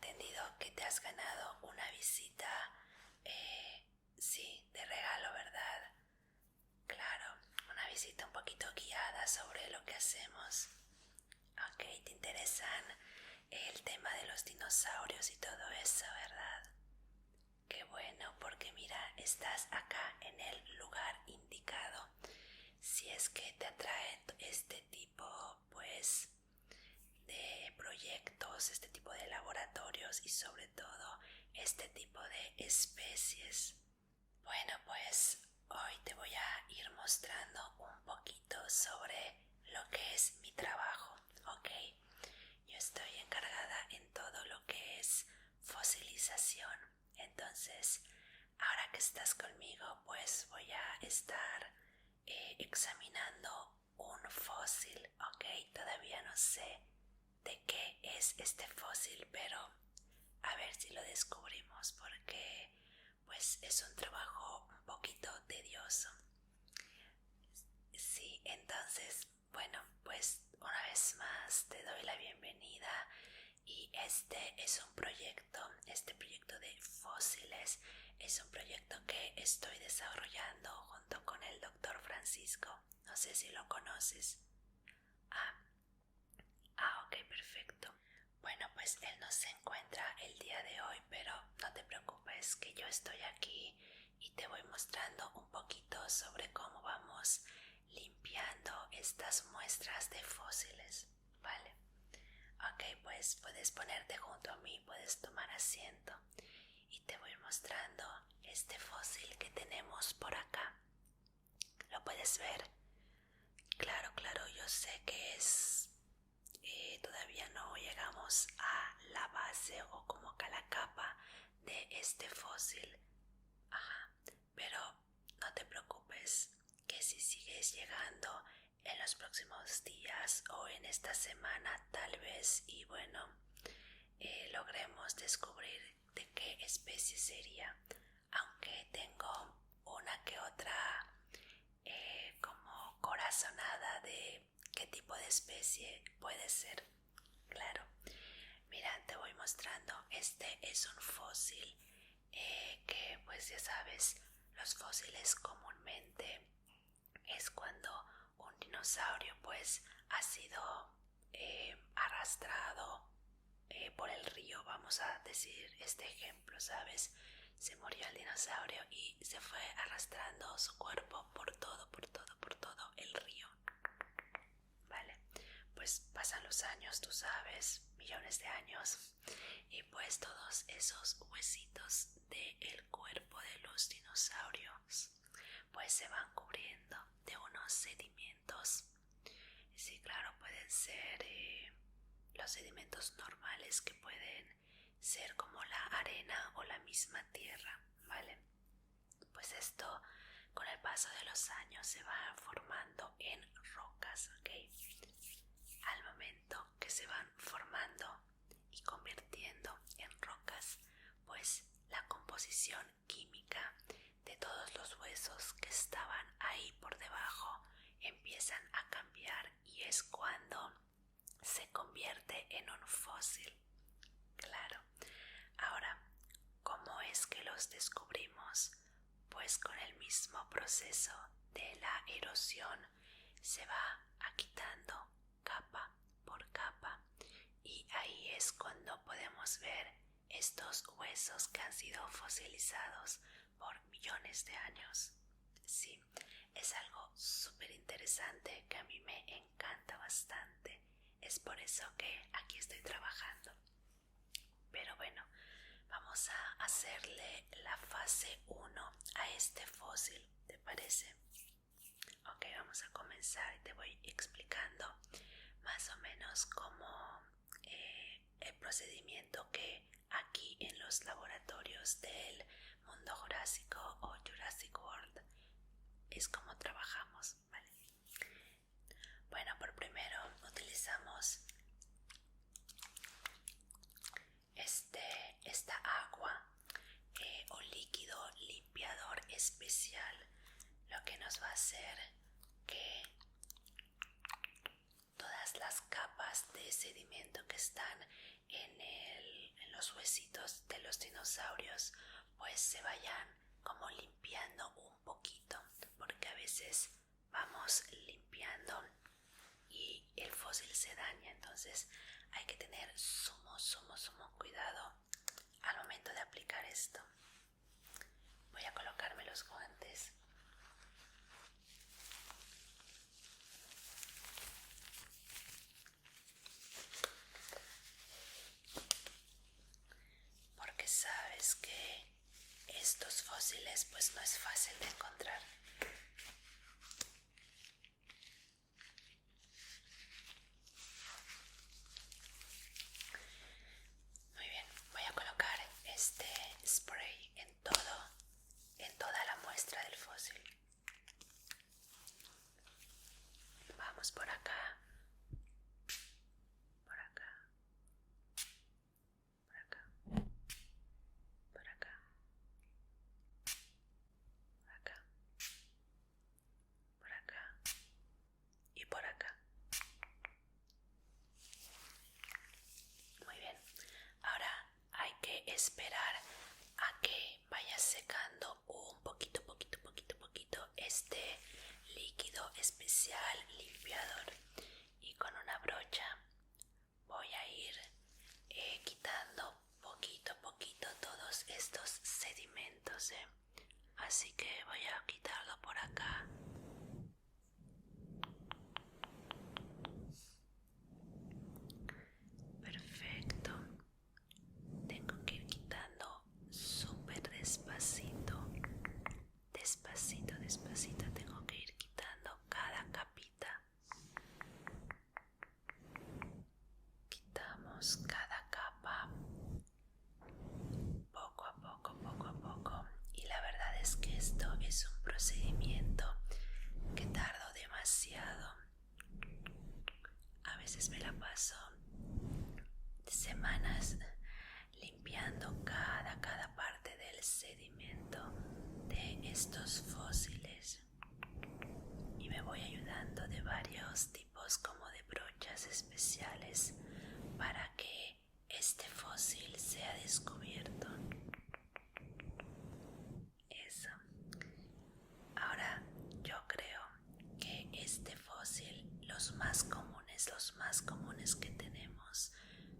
entendido que te has ganado una visita, sí, de regalo, ¿verdad? Claro, una visita un poquito guiada sobre lo que hacemos. Ok, te interesan el tema de los dinosaurios y todo eso, ¿verdad? Qué bueno, porque mira, estás acá en el lugar indicado. Si es que te atrae este tipo, pues, de proyectos, este tipo de laboratorios y sobre todo este tipo de especies. Bueno, pues hoy te voy a ir mostrando un poquito sobre lo que es mi trabajo, ¿ok? Yo estoy encargada en todo lo que es fosilización. Entonces, ahora que estás conmigo, pues voy a estar examinando un fósil, ¿ok? Todavía no sé de qué es este fósil, pero a ver si lo descubrimos porque pues es un trabajo un poquito tedioso. Sí, entonces, bueno, pues una vez más te doy la bienvenida y este proyecto de fósiles es un proyecto que estoy desarrollando junto con el doctor Francisco. No sé si lo conoces. Ah, ok, perfecto. Bueno, pues él no se encuentra el día de hoy, pero no te preocupes que yo estoy aquí y te voy mostrando un poquito sobre cómo vamos limpiando estas muestras de fósiles, ¿vale? Ok, pues puedes ponerte junto a mí, puedes tomar asiento y te voy mostrando este fósil que tenemos por acá. ¿Lo puedes ver? Claro, claro, yo sé que todavía no llegamos a la base o como que a la capa de este fósil. Ajá, pero no te preocupes que si sigues llegando en los próximos días o en esta semana tal vez y bueno, logremos descubrir de qué especie sería, aunque tengo una que otra como corazonada de qué tipo de especie puede ser. Claro, mira, te voy mostrando. Este es un fósil que pues ya sabes, los fósiles comúnmente es cuando un dinosaurio pues ha sido arrastrado por el río, vamos a decir este ejemplo, ¿sabes? Se murió el dinosaurio y se fue arrastrando su cuerpo por todo el río. Vale, pues pasan los años, tú sabes, millones de años, y pues todos esos huesitos del cuerpo de los dinosaurios pues se van cubriendo de unos sedimentos. Sí, claro, pueden ser los sedimentos normales que pueden ser como la arena o la misma tierra, ¿vale? Pues esto con el paso de los años se va formando en rocas, ¿ok? Al momento que se van formando y convirtiendo en rocas, pues la composición química de todos los huesos que estaban ahí por debajo empiezan a cambiar y es cuando se convierte en un fósil. Claro. Ahora, ¿cómo es que los descubrimos? Pues con el mismo proceso de la erosión se va quitando capa por capa y ahí es cuando podemos ver estos huesos que han sido fosilizados por millones de años. Sí, es algo súper interesante que a mí me encanta bastante. Es por eso que aquí estoy trabajando. Pero bueno, vamos a hacerle la fase 1 a este fósil, ¿te parece? Ok, vamos a comenzar y te voy explicando más o menos cómo el procedimiento que aquí en los laboratorios del mundo jurásico o Jurassic World es como trabajamos, ¿vale? Bueno, por primero utilizamos esta agua o líquido limpiador especial, lo que nos va a hacer que todas las capas de sedimento que están en los huesitos de los dinosaurios pues se vayan como limpiando un poquito, porque a veces vamos limpiando y el fósil se daña. Entonces hay que tener sumo cuidado al momento de aplicar esto. Voy a colocarme los guantes. Porque sabes que estos fósiles pues no es fácil de encontrar. Muy bien, voy a colocar este spray en toda la muestra del fósil. Vamos por acá, por acá, por acá, por acá, por acá, por acá y por acá. Muy bien, ahora hay que esperar a que vaya secando un poquito este líquido especial limpiador, y con una brocha voy a ir quitando poquito a poquito todos estos sedimentos, así que voy a quitarlo por acá. Perfecto. Tengo que ir quitando súper despacito, despacito tengo que ir quitando cada capita. Quitamos cada capa poco a poco, y la verdad es que esto es un procedimiento que tardo demasiado. A veces me la paso semanas limpiando cada parte del sedimento de estos fósiles, y me voy ayudando de varios tipos como de brochas especiales para que este fósil sea descubierto. Eso. Ahora yo creo que este fósil, los más comunes que tenemos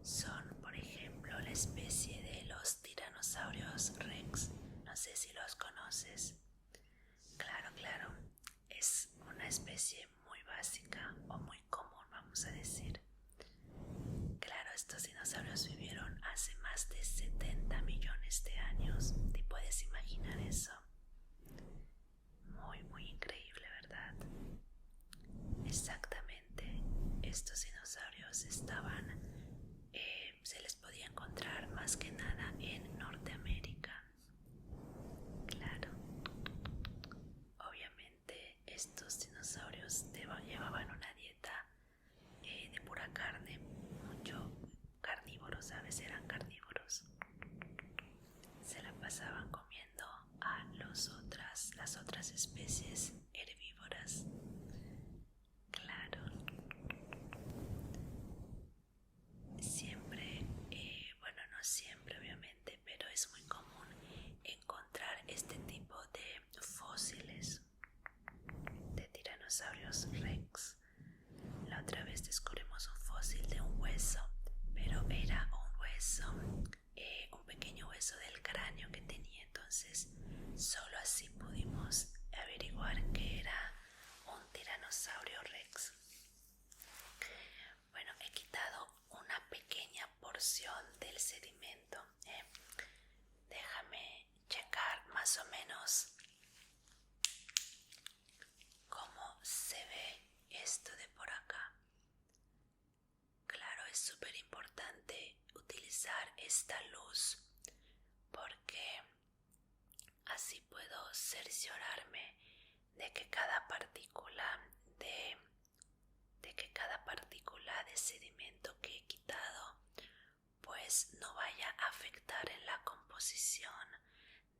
son, por ejemplo, la especie de los tiranosaurios rex. No sé si los conoces. Claro, es una especie muy básica o muy común, vamos a decir. Claro, estos dinosaurios vivieron hace más de 70 millones de años. ¿Te puedes imaginar eso? Muy increíble, ¿verdad? Exactamente, estos dinosaurios se les podía encontrar más que nada en Norteamérica. Claro, obviamente estos dinosaurios llevaban una dieta de pura carne, mucho carnívoros, ¿sabes? Eran carnívoros. Se la pasaban comiendo a las otras especies herbívoras. Claro. Siempre, bueno, no siempre obviamente, pero es muy común encontrar este tipo de fósiles de tiranosaurios rex. La otra vez descubrimos un fósil de un hueso, pero era un hueso, un pequeño hueso del cráneo que tenía. Entonces solo así pudimos averiguar que era un tiranosaurio rex. Bueno, he quitado una pequeña porción del sedimento. Déjame checar más o menos cómo se ve esto de por acá. Claro, es súper importante utilizar esta luz porque así puedo cerciorarme de que cada partícula de sedimento que he quitado pues no vaya a afectar en la composición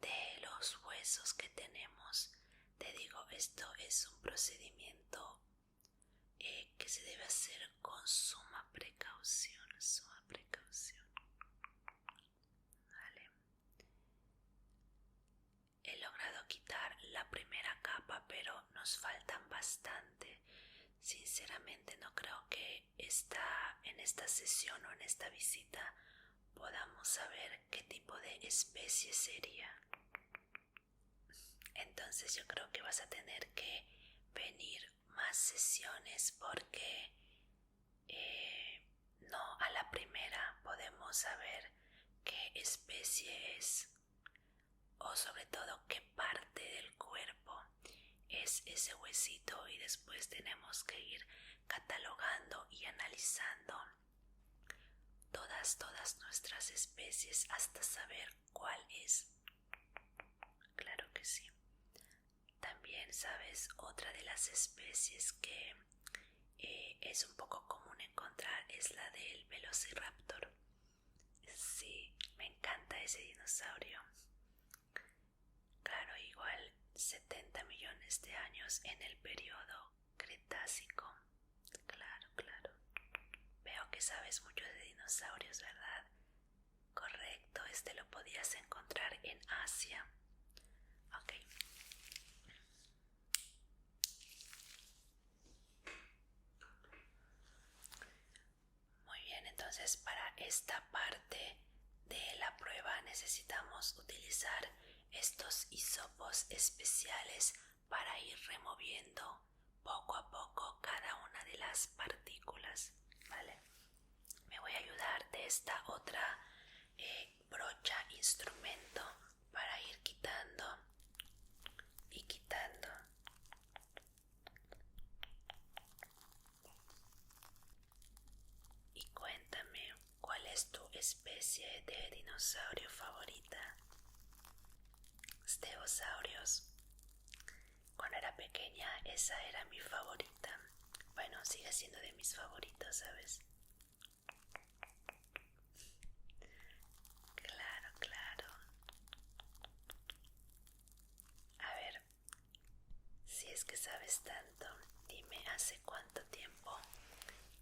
de los huesos que tenemos. Te digo, esto es un procedimiento que se debe hacer con suma precaución. nos faltan bastante. Sinceramente no creo que en esta sesión o en esta visita podamos saber qué tipo de especie sería. Entonces yo creo que vas a tener que venir más sesiones porque no a la primera podemos saber qué especie es, o sobre todo qué parte del cuerpo es ese huesito, y después tenemos que ir catalogando y analizando todas nuestras especies hasta saber cuál es. Claro que sí. También, sabes, otra de las especies que es un poco común encontrar es la del Velociraptor. Sí, me encanta ese dinosaurio. Claro, igual 70 millones de años en el periodo Cretácico. Claro, claro. Veo que sabes mucho de dinosaurios, ¿verdad? Correcto, este lo podías encontrar en Asia. Ok. Muy bien, entonces para esta parte de la prueba necesitamos utilizar estos hisopos especiales para ir removiendo poco a poco cada una de las partículas, ¿vale? Me voy a ayudar de esta otra brocha instrumento para ir quitando y quitando. Y cuéntame, ¿cuál es tu especie de dinosaurio favorita? Stegosaurios. Cuando era pequeña esa era mi favorita. Bueno, sigue siendo de mis favoritos, ¿sabes? Claro, claro. A ver, si es que sabes tanto, dime hace cuánto tiempo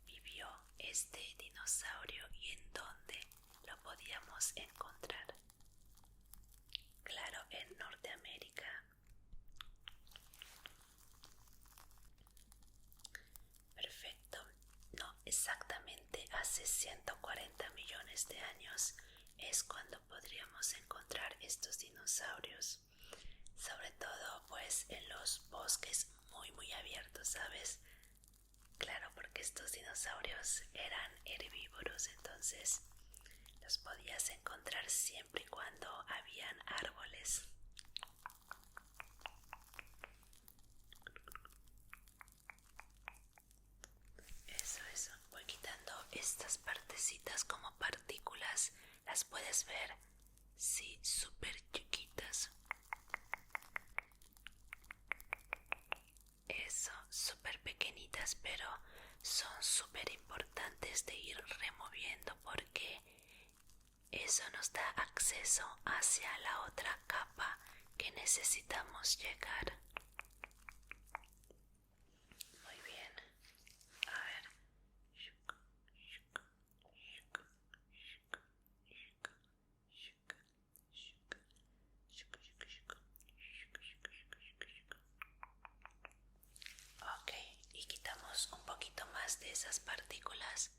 vivió este dinosaurio y en dónde lo podíamos encontrar. Claro, en Norteamérica. Perfecto. No, exactamente hace 140 millones de años es cuando podríamos encontrar estos dinosaurios. Sobre todo pues en los bosques muy abiertos, ¿sabes? Claro, porque estos dinosaurios eran herbívoros, entonces los podías encontrar siempre y cuando habían árboles. Eso. Voy quitando estas partecitas como partículas. ¿Las puedes ver? Sí, súper chiquitas. Eso, súper pequeñitas, pero son súper importantes de ir removiendo porque eso nos da acceso hacia la otra capa que necesitamos llegar. Muy bien. A ver. Ok, y quitamos un poquito más de esas partículas.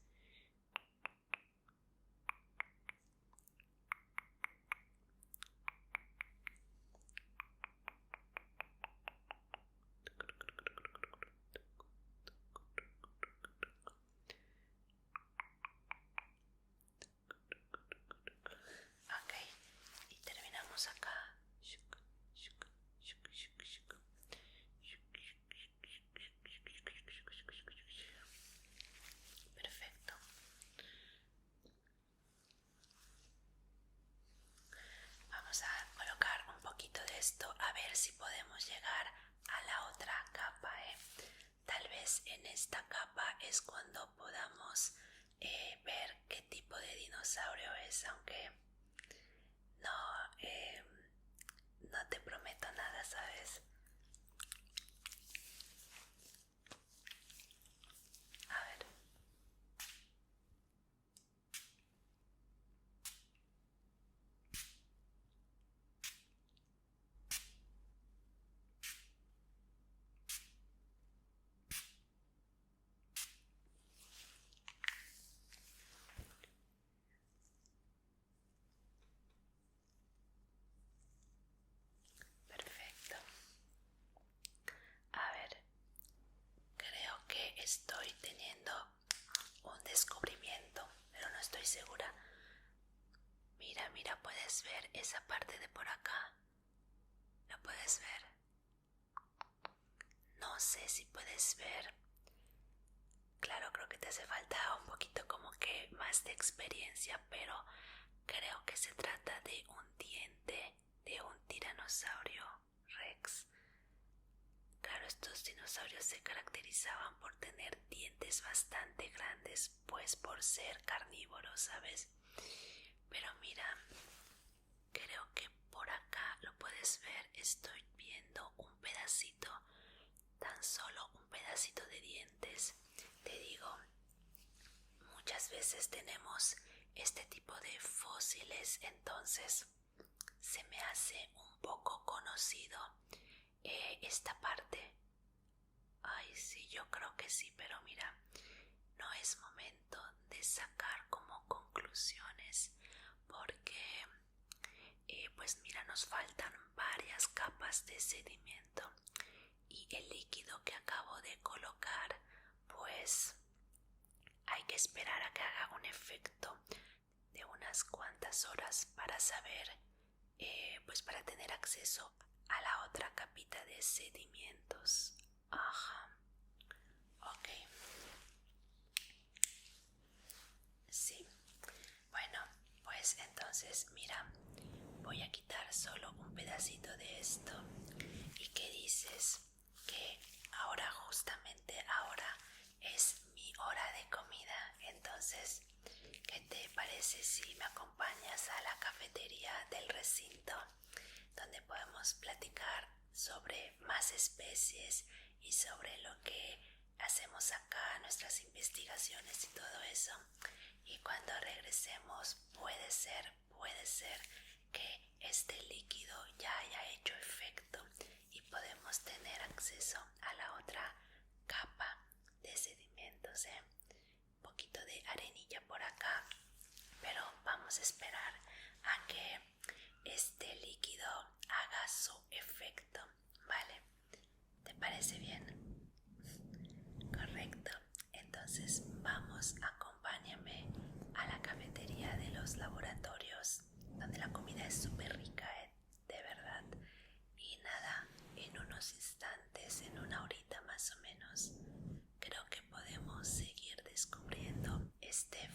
Ok, y terminamos acá. Perfecto. Vamos a colocar un poquito de esto a ver si podemos llegar a la otra capa. Tal vez en esta capa es cuando podamos ver qué tipo de dinosaurio es, aunque no te prometo nada, ¿sabes? A ver. estoy teniendo un descubrimiento, pero no estoy segura. Mira, mira, puedes ver esa parte de por acá. ¿La puedes ver? No sé si puedes ver. Claro, creo que te hace falta un poquito como que más de experiencia, pero creo que se trata de un diente de un tiranosaurio Rex. Claro, estos dinosaurios se caracterizaban por tener dientes bastante grandes, pues por ser carnívoros, ¿sabes? Pero mira, creo que por acá lo puedes ver, estoy viendo un pedacito, tan solo un pedacito de dientes. Te digo, muchas veces tenemos este tipo de fósiles, entonces se me hace un poco conocido esta parte. Ay, sí, yo creo que sí, pero mira, no es momento de sacar como conclusiones porque pues mira, nos faltan varias capas de sedimento y el líquido que acabo de colocar pues hay que esperar a que haga un efecto de unas cuantas horas para saber, pues para tener acceso a la otra capita de sedimentos. Ajá, ok. Sí, bueno, pues entonces mira, voy a quitar solo un pedacito de esto. ¿Y qué dices? Que ahora, justamente ahora, es mi hora de comida. Entonces, ¿qué te parece si me acompañas a la cafetería del recinto, donde podemos platicar sobre más especies y sobre lo que hacemos acá, nuestras investigaciones y todo eso? Y cuando regresemos puede ser que este líquido ya haya hecho efecto y podemos tener acceso a la otra capa de sedimentos, un poquito de arenilla por acá, pero vamos a esperar a que este líquido haga su efecto, ¿vale? ¿Te parece bien? Correcto. Entonces vamos, acompáñame a la cafetería de los laboratorios, donde la comida es súper rica, de verdad. Y nada, en unos instantes, en una horita más o menos, creo que podemos seguir descubriendo este